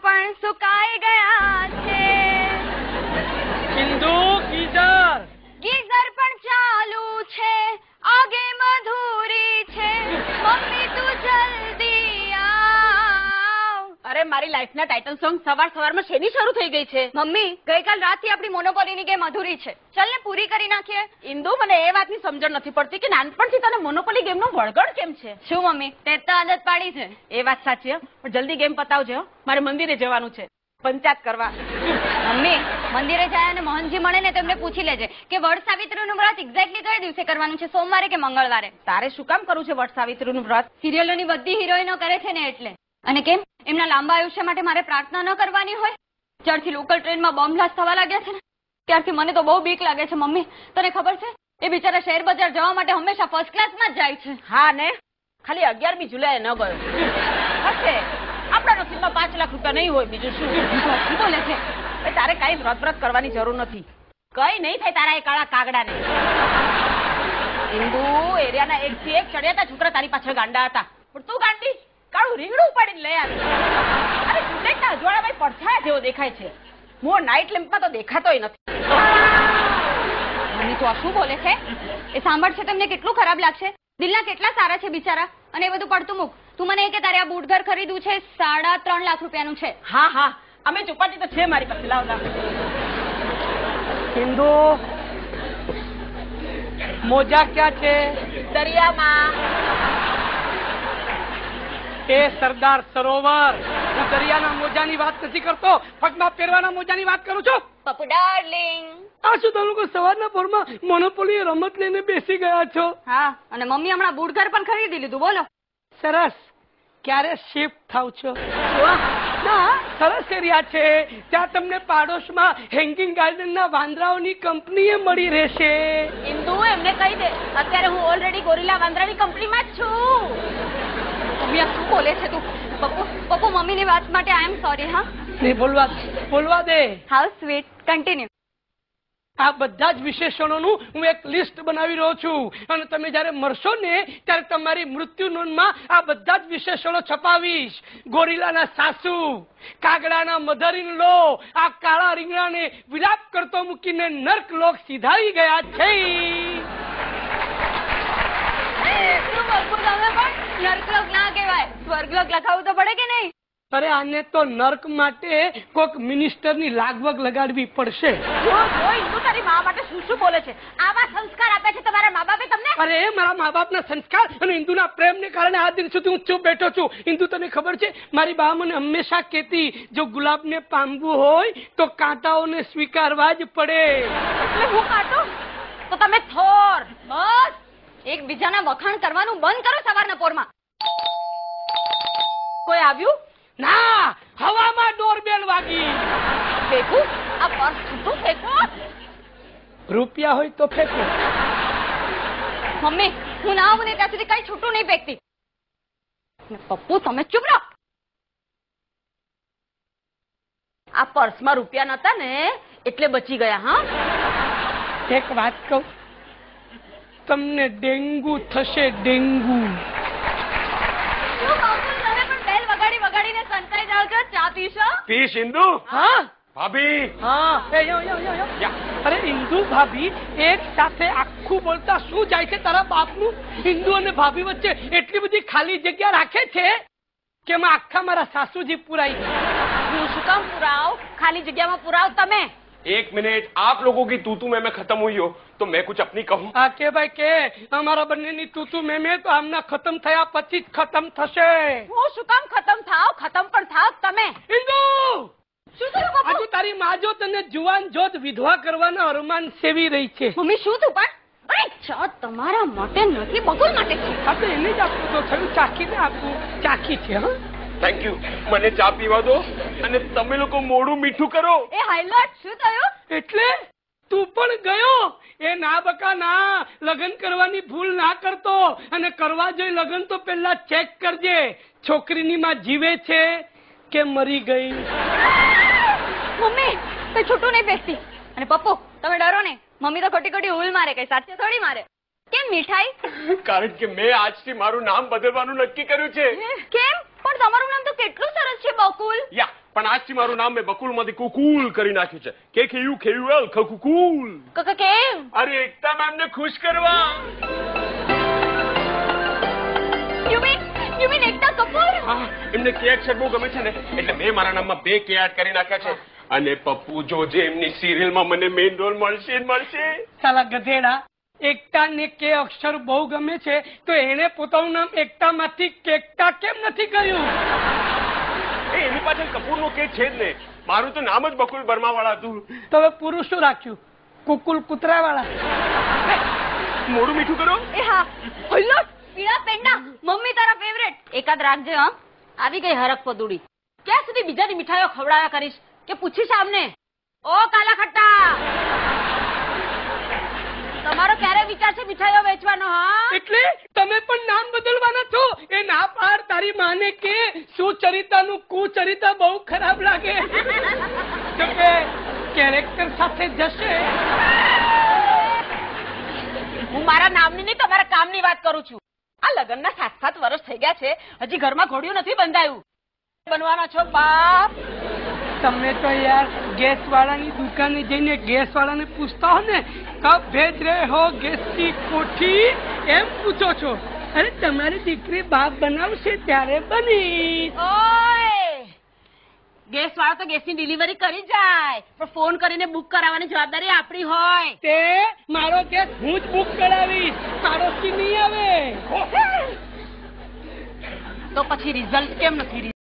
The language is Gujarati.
પણ સુકાઈ ગયા છે. સિંધુ ગીઝર પણ ચાલુ છે, આગે મધુરી છે. મમ્મી તું જલ્દી આવ. અરે મારી લાઈફના ટાઇટલ સોંગ સવારમાં શેની શરૂ થઈ ગઈ છે? મમ્મી ગઈકાલ રાતથી આપણી મોનોપોલીની ગેમ અધૂરી છે. ચાલ ને પૂરી કરી નાખીએ. ઇન્દુ, મને એ વાતની સમજણ નથી પડતી કે નાનપણથી તને મોનોપોલી ગેમનો વળગણ કેમ છે? શું મમ્મી, તે તો આદત પાડી છે. એ વાત સાચી હો, પણ જલ્દી ગેમ પતાવજો હો. મારે મંદિરે જવાનું છે, પંચાયત કરવા. મમ્મી મંદિરે જાય અને મોહનજી મળે ને તેમને પૂછી લેજે કે વડ સાવિત્રીનું વ્રત એક્ઝેક્ટલી કયા દિવસે કરવાનું છે, સોમવારે કે મંગળવારે. તારે શું કામ કરવું છે વટ સાવિત્રીનું વ્રત? સિરિયલોની બધી હિરોઈનો કરે છે ને એટલે. અને કેમ એમના લાંબા આયુષ્ય માટે મારે પ્રાર્થના ન કરવાની હોય? જ્યારથી લોકલ ટ્રેનમાં બોમ્બ બ્લાસ્ટ થવા લાગ્યા છે ને ત્યારથી મને તો બહુ બીક લાગે છે. મમ્મી તને ખબર છે એ બિચારા શેર બજાર જવા માટે હંમેશા ફર્સ્ટ ક્લાસમાં જ જાય છે. હા ને, ખાલી 11મી જુલાઈએ ન ગયો હશે. આપણા નસીબમાં 5 લાખ રૂપિયા નહીં હોય, બીજું શું? શું બોલે છે? તારે કઈ વ્રત કરવાની જરૂર નથી. કઈ નહીં થાય તારા એ કાળા કાગડાને. હિન્દુ એરિયાના એકથી એક ચડિયાતા છોકરા તારી પાછળ ગાંડા હતા, પણ તું ગાંડી કાળું રીંગણું ઉપાડીને લઈ આવી. અરે સુલેખના અજવાળામાં પડછાયા જેવો દેખાય છે, મોર નાઇટ લેમ્પમાં તો દેખાતોય નથી. મમ્મી તું આ શું બોલે છે? એ સાંભળશે તેમને કેટલું ખરાબ લાગશે. દિલના કેટલા સારા છે બિચારા. અને એ બધું પડતું મૂક. તું મને એ કે તારે આ બૂટ ઘર ખરીદવું છે, 3.5 લાખ રૂપિયાનું છે. હા હા, અમે ચોપાટી તો છે મારી પાસે. લાવ લાવ. સિંધુ મોજા ક્યાં છે? દરિયામાં. એ સરદાર સરોવર. હું દરિયાના મોજાની વાત નથી કરતો, પગમાં પહેરવાના મોજાની વાત કરું છું. પપ્પુ ડાર્લિંગ. આ શું તમે લોકો સવારના પોરમાં મોનોપોલી રમત લઈને બેસી ગયા છો? હા, અને મમ્મી હમણાં બૂટ ઘર પણ ખરીદી લીધું. બોલો. સરસ. ક્યારે શિફ્ટ થાવ છો? ના, સરસ એરિયા છે. ત્યાં તમને પાડોશમાં હેંગિંગ ગાર્ડનના વાંદરાઓની કંપનીએ મળી રહેશે. ઇન્દુ એમને કહી દે અત્યારે હું ઓલરેડી ગોરીલા વાંદરાની કંપનીમાં જ છું. મમ્મી આ શું બોલે છે તું? પપ્પુ મમ્મીની વાત માટે આઈ એમ સોરી. હા નહીં, બોલવા દે. How sweet. કન્ટિન્યુ. આ બધા જ વિશેષણોનું હું એક લિસ્ટ બનાવી રહ્યો છું, અને તમે જયારે મરશો ને ત્યારે તમારી મૃત્યુ નોંધમાં આ બધા જ વિશેષણો છપાવીશ. ગોરીલાના સાસુ, કાગડાના મધર ઇન લો આ કાળા રીંગણાને વિલાપ કરતો મૂકીને નર્ક લોક સીધાવી ગયા છે. નર્કલોક ના કહેવાય, સ્વર્ગલોક લખાવવું તો પડે કે નહીં? અરે આને તો નર્ક માટે કોક મિનિસ્ટરની લાગવગ લગાડવી પડશે. જો ઇન્દુ તારી મા માટે શું શું બોલે છે. આવા સંસ્કાર આપે છે તમારા મા બાપે તમને? અરે મારા મા બાપના સંસ્કાર અને ઇન્દુના પ્રેમને કારણે આ દિન સુધી હું ચૂપ બેઠો છું. ઇન્દુ તને ખબર છે, મારી બા મને હંમેશા કહેતી, જો ગુલાબને પામવું હોય તો કાંટાઓને સ્વીકારવા જ પડે. એટલે હું કાઢો તો તમે થોર. બસ એકબીજાના વખાણ કરવાનું બંધ કરો સવારના પોરમાં. કોઈ આવ્યું? ના, હવામાં ડોરબેલ વાગી. ફેંકું આ પર્સ છૂટું ફેંકો. રૂપિયા હોય તો ફેંકો. મમ્મી હું ના આવું ને ત્યાં સુધી કઈ છૂટું નહીં ફેંકતી. પપ્પુ તમે ચૂપ રહો. આ પર્સમાં રૂપિયા નતા ને એટલે બચી ગયા. હા, એક વાત કહું, તમને ડેન્ગુ થશે. ડેન્ગુ. વગાડીને સંતાઈ જાવ છો. ચા પીશો? પી સિંધુ. હા ભાભી. હા. અરે ઇન્દુ ભાભી એક સાથે આખું બોલતા શું જાય છે તારા બાપનું? ઇન્દુ અને ભાભી વચ્ચે એટલી બધી ખાલી જગ્યા રાખે છે કે એમાં આખા મારા સાસુજી પુરાઈ ગયા. હું શું કામ પુરાવ? ખાલી જગ્યામાં પુરાવ તમે. एक मिनट, आप लोगों की तूतू में खत्म हुई हो तो मैं कुछ अपनी कहूँ? હા કે ભાઈ કે અમારા બંનેની તું મેં તો આમના ખતમ થયા પછી જ ખતમ થશે. હું શું કામ ખતમ થાવ? ખતમ પણ થાવ તમે. ઇન્દુ શું થયું બાપુ? હજુ તારી માં જો તને જુવાન જોત વિધવા કરવાના અરમાન સેવી રહી છે. મમ્મી શું તું પણ? અરે ચા તમારા માટે નથી, બકુલ માટે છે. હા તો એને જ આપવું તો થયું, ચાખીને આપવું. ચાખી છે. હા थैंक यू. મને ચા પીવા દો અને તમે લોકો મોડું મીઠું કરો. એ હાઈલાઇટ શું થયું? એટલે તું પણ ગયો? એ ના બકા ના, લગ્ન કરવાની ભૂલ ના કરતો, અને કરવા જોઈએ લગ્ન તો પહેલા ચેક કરજે છોકરીની માં જીવે છે કે મરી ગઈ. મમ્મી કઈ છૂટું નહીં બેસતી. અને પપ્પુ તમે ડરો નહીં, મમ્મી તો ખોટી ખોટી હુલ મારે, કઈ સાચે થોડી મારે. કેમ મીઠાઈ? કારણ કે મેં આજથી મારું નામ બદલવાનું નક્કી કર્યું છે. કેમ? પણ તમારું નામ તો કેટલું સરસ છે બકુલ. યા પણ આજથી મારું નામ મેં બકુલમાંથી કુકુલ કરી નાખ્યું છે. કે ખેયું એલ કુકુલ. કેમ? અરે એકતા મેમને ખુશ કરવા. યુ મીન એકતા કપૂર? હા, એમને કે અક્ષર બહુ ગમે છે ને એટલે મેં મારા નામમાં 2 કે એડ કરી નાખ્યા છે. અને પપ્પુ જોજે એમની સિરિયલમાં મને મેઇન રોલ મળશે. સાલા ગધેડા, એકતાને કે અક્ષર બહુ ગમે છે તો એને પોતાનું નામ એકતામાંથી કેકતા કેમ નથી કર્યું? એની પાછળ કપૂરનો કે છે જ ને. મારું તો નામ જ બકુલ બર્માવાળા હતું. તો હવે પૂરું શું રાખ્યું? કુકુલ કૂતરાવાળા. મોડું મીઠું કરો. એ હા, ઓલો પીળા પેંડા મમ્મી તારા ફેવરેટ. એકાદ રાખજે. હા, આવી ગઈ હરક પદુડી. ક્યાં સુધી બીજાની મીઠાઈઓ ખવડાવ્યા કરીશ કે પૂછીશ આમને? ઓ કાલા ખટ્ટા, તમારો ક્યારે વિચાર છે મીઠાઈઓ વેચવાનો? હા, એટલે તમે પણ નામ બદલવાના છો? એ ના પાડ, તારી માને કે સુચરિતાનું કુચરિતા બહુ ખરાબ લાગે. જો કે કેરેક્ટર સાથે જશે. હું મારા નામની નહીં તમારા કામની વાત કરું છું. આ લગ્નના 7 વર્ષ થઈ ગયા છે, હજી ઘરમાં ઘોડિયું નથી બંધાયું. બનવાના છો બાપ? તમે તો યાર ગેસ વાળાની દુકાને જઈને ગેસ વાળાને પૂછતા હો ને, કબ ભેજ રહે હો ગેસ કી કોઠી, એમ પૂછો છો. અરે તમારી દીકરી બાપ બનાવશે ત્યારે બની. ઓય, ગેસ વાળો તો ગેસની ડિલિવરી કરી જાય, પણ ફોન કરીને બુક કરાવવાની જવાબદારી આપણી હોય. તે મારો ગેસ હું જ બુક કરાવીશ, પાડોશી નહીં આવે. તો પછી રિઝલ્ટ કેમ નથી?